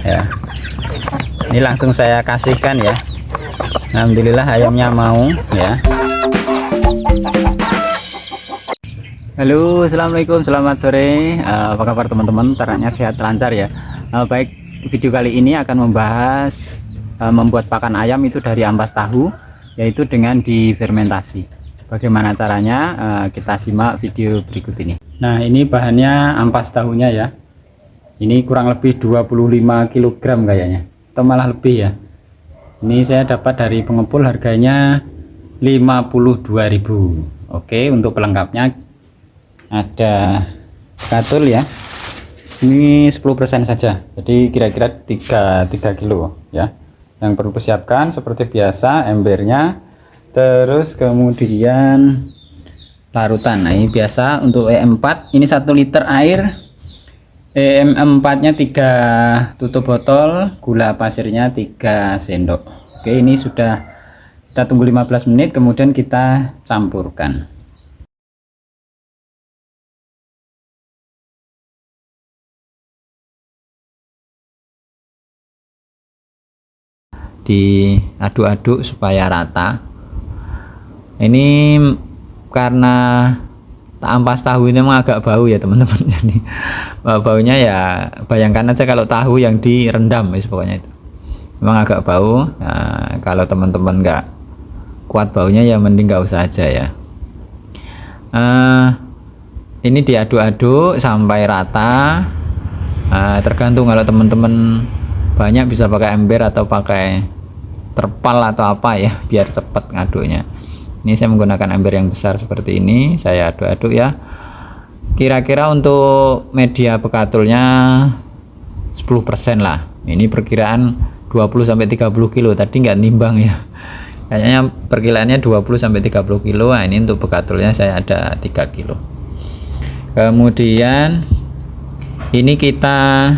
ya. Ini langsung saya kasihkan ya. Alhamdulillah ayamnya mau ya. Halo, assalamualaikum, selamat sore. Apa kabar teman-teman? Ternyata sehat lancar ya. Baik, video kali ini akan membahas membuat pakan ayam itu dari ampas tahu, yaitu dengan difermentasi. Bagaimana caranya? Kita simak video berikut ini. Nah, ini bahannya ampas tahunya ya. Ini kurang lebih 25 kg kayaknya, atau malah lebih ya. Ini saya dapat dari pengepul, harganya 52.000. Oke, untuk pelengkapnya ada katul ya, ini 10% saja, jadi kira-kira 3 kilo ya. Yang perlu persiapkan seperti biasa embernya, terus kemudian larutan. Nah, ini biasa untuk EM4, ini 1 liter air, EM4 nya 3 tutup botol, gula pasirnya 3 sendok. Oke, ini sudah, kita tunggu 15 menit kemudian kita campurkan. Diaduk-aduk supaya rata. Ini karena ampas tahu ini memang agak bau ya teman-teman. Jadi baunya ya bayangkan aja kalau tahu yang direndam ya, pokoknya itu memang agak bau. Nah, kalau teman-teman nggak kuat baunya ya mending nggak usah aja ya. Ini diaduk-aduk sampai rata. Tergantung, kalau teman-teman banyak bisa pakai ember atau pakai terpal atau apa ya, biar cepat ngaduknya. Ini saya menggunakan ember yang besar seperti ini, saya aduk-aduk ya. Kira-kira untuk media bekatulnya 10% lah. Ini perkiraan 20-30 kilo, tadi nggak nimbang ya. Kayaknya perkiraannya 20-30 kilo. Nah, ini untuk bekatulnya saya ada 3 kilo. Kemudian ini kita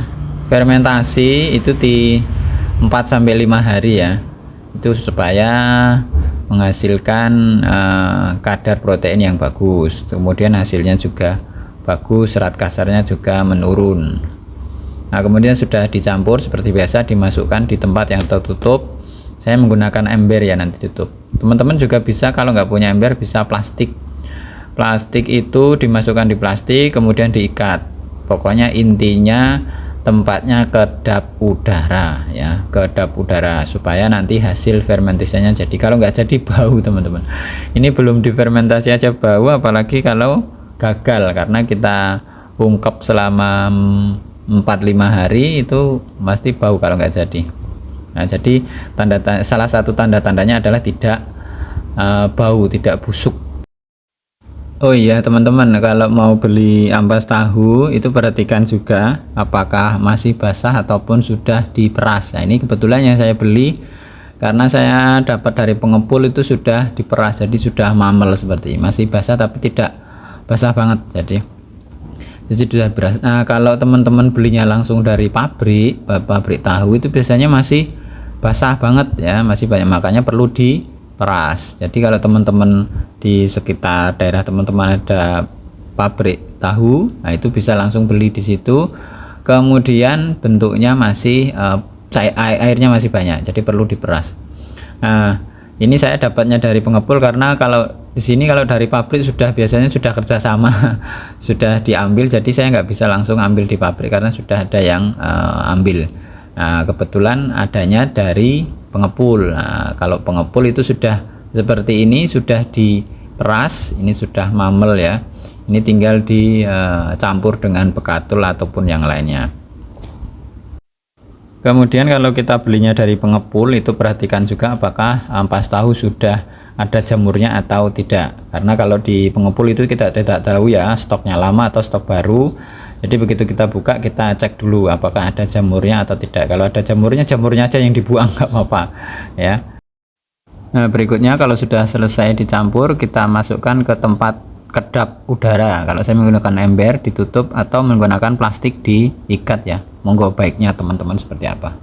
fermentasi itu di 4-5 hari ya, itu supaya menghasilkan kadar protein yang bagus, kemudian hasilnya juga bagus, serat kasarnya juga menurun. Nah, kemudian sudah dicampur seperti biasa, dimasukkan di tempat yang tertutup. Saya menggunakan ember ya, nanti tutup. Teman-teman juga bisa, kalau nggak punya ember bisa plastik itu dimasukkan di plastik kemudian diikat. Pokoknya intinya tempatnya kedap udara ya, kedap udara, supaya nanti hasil fermentasinya jadi. Kalau nggak jadi bau teman-teman. Ini belum difermentasi aja bau, apalagi kalau gagal karena kita ungkep selama 4-5 hari itu pasti bau kalau nggak jadi. Nah, jadi salah satu tanda-tandanya adalah tidak bau, tidak busuk. Oh iya teman-teman, kalau mau beli ampas tahu itu perhatikan juga apakah masih basah ataupun sudah diperas. Nah, ini kebetulan yang saya beli karena saya dapat dari pengepul itu sudah diperas, jadi sudah mamel seperti ini. Masih basah tapi tidak basah banget, jadi sudah beras. Nah, kalau teman-teman belinya langsung dari pabrik tahu itu biasanya masih basah banget ya, masih banyak, makanya perlu diperas. Jadi kalau teman-teman di sekitar daerah teman-teman ada pabrik tahu, nah itu bisa langsung beli di situ. Kemudian bentuknya masih airnya masih banyak, jadi perlu diperas. Nah, ini saya dapatnya dari pengepul karena kalau di sini kalau dari pabrik biasanya sudah kerjasama sudah diambil, jadi saya nggak bisa langsung ambil di pabrik karena sudah ada yang ambil. Nah, kebetulan adanya dari pengepul. Nah, kalau pengepul itu sudah seperti ini, sudah diperas, ini sudah mamel ya. Ini tinggal dicampur dengan bekatul ataupun yang lainnya. Kemudian kalau kita belinya dari pengepul itu perhatikan juga apakah ampas tahu sudah ada jamurnya atau tidak. Karena kalau di pengepul itu kita tidak tahu ya stoknya lama atau stok baru. Jadi begitu kita buka, kita cek dulu apakah ada jamurnya atau tidak. Kalau ada jamurnya aja yang dibuang, nggak apa-apa ya. Nah, berikutnya kalau sudah selesai dicampur, kita masukkan ke tempat kedap udara. Kalau saya menggunakan ember ditutup atau menggunakan plastik diikat ya. Monggo baiknya teman-teman seperti apa.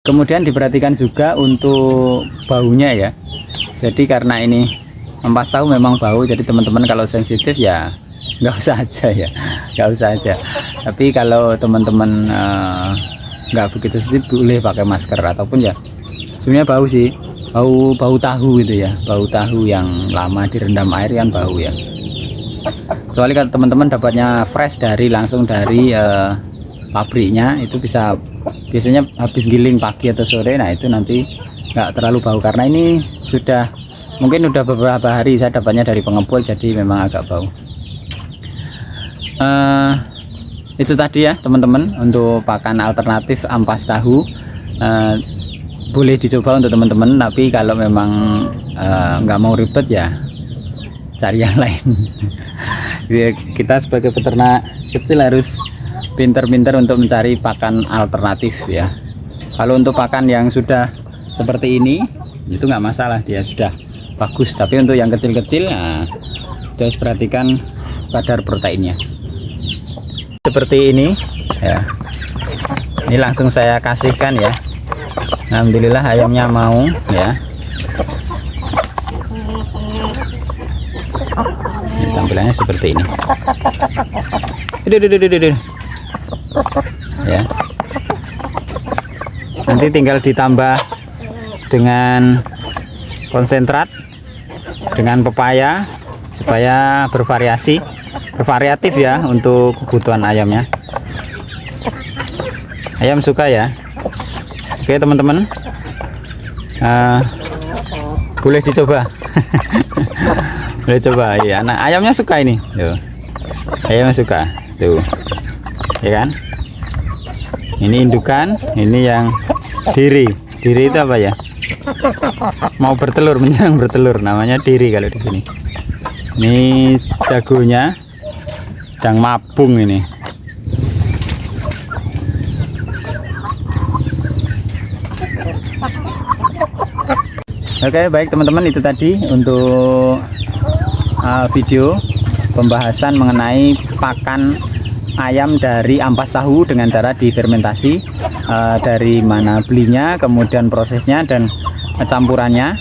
Kemudian diperhatikan juga untuk baunya ya. Jadi karena ini ampas tahu memang bau, jadi teman-teman kalau sensitif ya nggak usah aja ya, nggak usah aja. Tapi kalau teman-teman nggak begitu sensitif boleh pakai masker, ataupun ya sebenarnya bau sih, bau tahu gitu ya, bau tahu yang lama direndam air kan bau ya. Kecuali kalau teman-teman dapatnya fresh langsung dari pabriknya, itu bisa biasanya habis giling pagi atau sore, nah itu nanti nggak terlalu bau. Karena ini mungkin udah beberapa hari saya dapatnya dari pengepul, jadi memang agak bau. Itu tadi ya teman-teman untuk pakan alternatif ampas tahu. Boleh dicoba untuk teman-teman, tapi kalau memang nggak mau ribet ya cari yang lain. Kita sebagai peternak kecil harus pinter-pinter untuk mencari pakan alternatif ya. Kalau untuk pakan yang sudah seperti ini itu nggak masalah, dia sudah bagus. Tapi untuk yang kecil-kecil, nah, harus perhatikan kadar proteinnya. Seperti ini ya, ini langsung saya kasihkan ya. Alhamdulillah ayamnya mau ya. Ini tampilannya seperti ini. Ya. Nanti tinggal ditambah dengan konsentrat, dengan pepaya supaya bervariatif ya untuk kebutuhan ayamnya. Ayam suka ya. Oke teman-teman, boleh dicoba. Boleh coba ya. Nah, ayamnya suka ini tuh, ayamnya suka tuh ya kan. Ini indukan, ini yang diri itu apa ya, mau bertelur, menjelang bertelur, namanya diri kalau di sini. Ini jagonya sedang mabung ini. Oke, baik teman-teman, itu tadi untuk video pembahasan mengenai pakan ayam dari ampas tahu dengan cara difermentasi, dari mana belinya, kemudian prosesnya dan campurannya.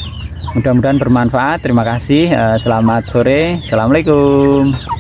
Mudah-mudahan bermanfaat. Terima kasih. Selamat sore. Assalamualaikum.